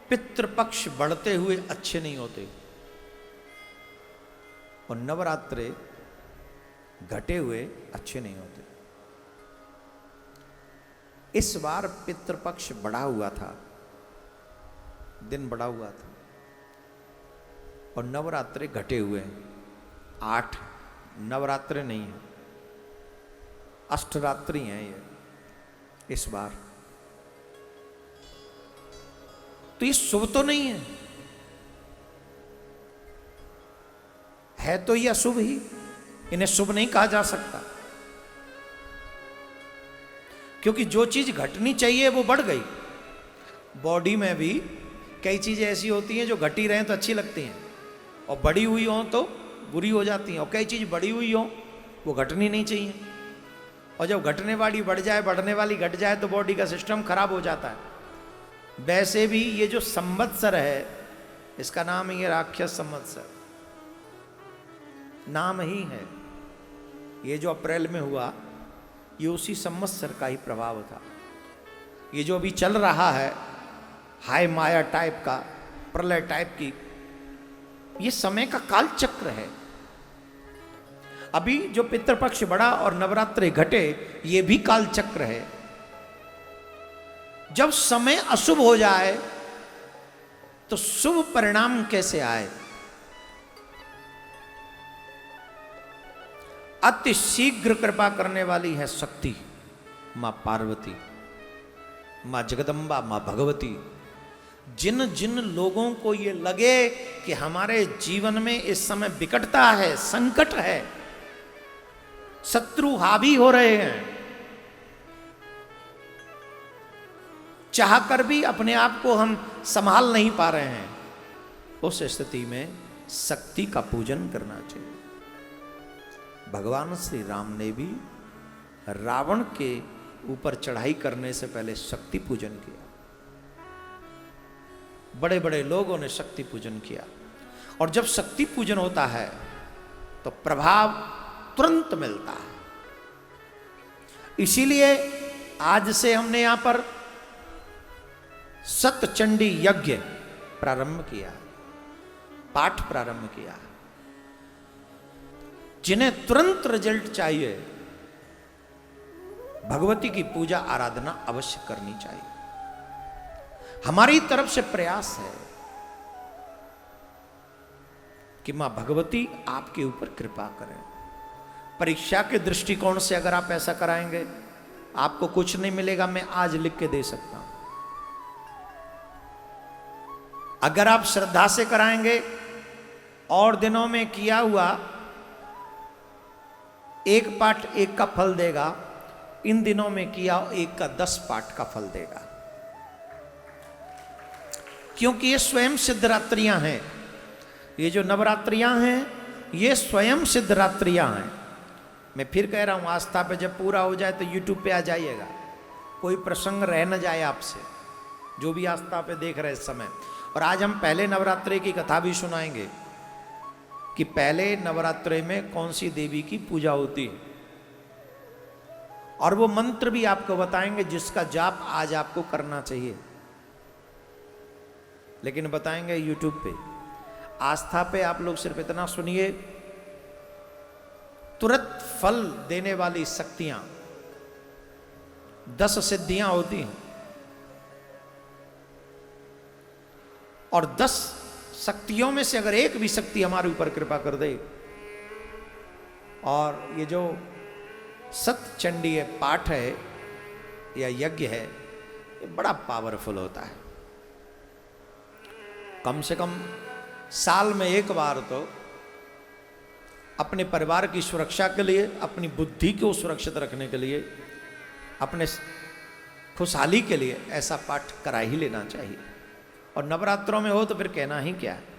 पितृपक्ष बढ़ते हुए अच्छे नहीं होते और नवरात्रे घटे हुए अच्छे नहीं होते। इस बार पितृपक्ष बढ़ा हुआ था, दिन बढ़ा हुआ था और नवरात्रे घटे हुए हैं। 8 नवरात्रे नहीं है, अष्टरात्रि हैं ये इस बार। तो ये शुभ तो नहीं है तो ये अशुभ ही, इन्हें शुभ नहीं कहा जा सकता, क्योंकि जो चीज घटनी चाहिए वो बढ़ गई। बॉडी में भी कई चीजें ऐसी होती हैं जो घटी रहें तो अच्छी लगती हैं और बड़ी हुई हो तो बुरी हो जाती हैं, और कई चीज बड़ी हुई हो वो घटनी नहीं चाहिए, और जब घटने वाली बढ़ जाए, बढ़ने वाली घट जाए तो बॉडी का सिस्टम खराब हो जाता है। वैसे भी ये जो संवत्सर है, इसका नाम ही है राक्षस संवत्सर, नाम ही है। ये जो अप्रैल में हुआ ये उसी संवत्सर का ही प्रभाव था। ये जो अभी चल रहा है हाय माया टाइप का, प्रलय टाइप की, ये समय का काल चक्र है। अभी जो पितृपक्ष बढ़ा और नवरात्रि घटे, ये भी काल चक्र है। जब समय अशुभ हो जाए तो शुभ परिणाम कैसे आए? अति शीघ्र कृपा करने वाली है शक्ति मां पार्वती, मां जगदम्बा, मां भगवती। जिन जिन लोगों को ये लगे कि हमारे जीवन में इस समय विकटता है, संकट है, शत्रु हावी हो रहे हैं, चाहकर भी अपने आप को हम संभाल नहीं पा रहे हैं, उस स्थिति में शक्ति का पूजन करना चाहिए। भगवान श्री राम ने भी रावण के ऊपर चढ़ाई करने से पहले शक्ति पूजन किया। बड़े बड़े लोगों ने शक्ति पूजन किया, और जब शक्ति पूजन होता है तो प्रभाव तुरंत मिलता है। इसीलिए आज से हमने यहां पर सतचंडी यज्ञ प्रारंभ किया, पाठ प्रारंभ किया। जिन्हें तुरंत रिजल्ट चाहिए, भगवती की पूजा आराधना अवश्य करनी चाहिए। हमारी तरफ से प्रयास है कि मां भगवती आपके ऊपर कृपा करें। परीक्षा के दृष्टिकोण से अगर आप ऐसा कराएंगे, आपको कुछ नहीं मिलेगा, मैं आज लिख के दे सकता हूं। अगर आप श्रद्धा से कराएंगे और दिनों में किया हुआ एक पाठ 1 का फल देगा, इन दिनों में किया 1 का 10 पाठ का फल देगा, क्योंकि ये स्वयं सिद्ध रात्रियां हैं। ये जो नवरात्रियां हैं ये स्वयं सिद्ध रात्रियां हैं। मैं फिर कह रहा हूं, आस्था पे जब पूरा हो जाए तो यूट्यूब पे आ जाइएगा, कोई प्रसंग रह न जाए आपसे, जो भी आस्था पे देख रहे इस समय। और आज हम पहले नवरात्रि की कथा भी सुनाएंगे कि पहले नवरात्रि में कौन सी देवी की पूजा होती है, और वो मंत्र भी आपको बताएंगे जिसका जाप आज आपको करना चाहिए, लेकिन बताएंगे यूट्यूब पे। आस्था पे आप लोग सिर्फ इतना सुनिए, तुरंत फल देने वाली शक्तियां 10 सिद्धियां होती हैं, और 10 शक्तियों में से अगर एक भी शक्ति हमारे ऊपर कृपा कर दे, और ये जो सतचंडी पाठ है या यज्ञ है, ये बड़ा पावरफुल होता है। कम से कम साल में एक बार तो अपने परिवार की सुरक्षा के लिए, अपनी बुद्धि को सुरक्षित रखने के लिए, अपने खुशहाली के लिए ऐसा पाठ करा ही लेना चाहिए। और नवरात्रों में हो तो फिर कहना ही क्या है।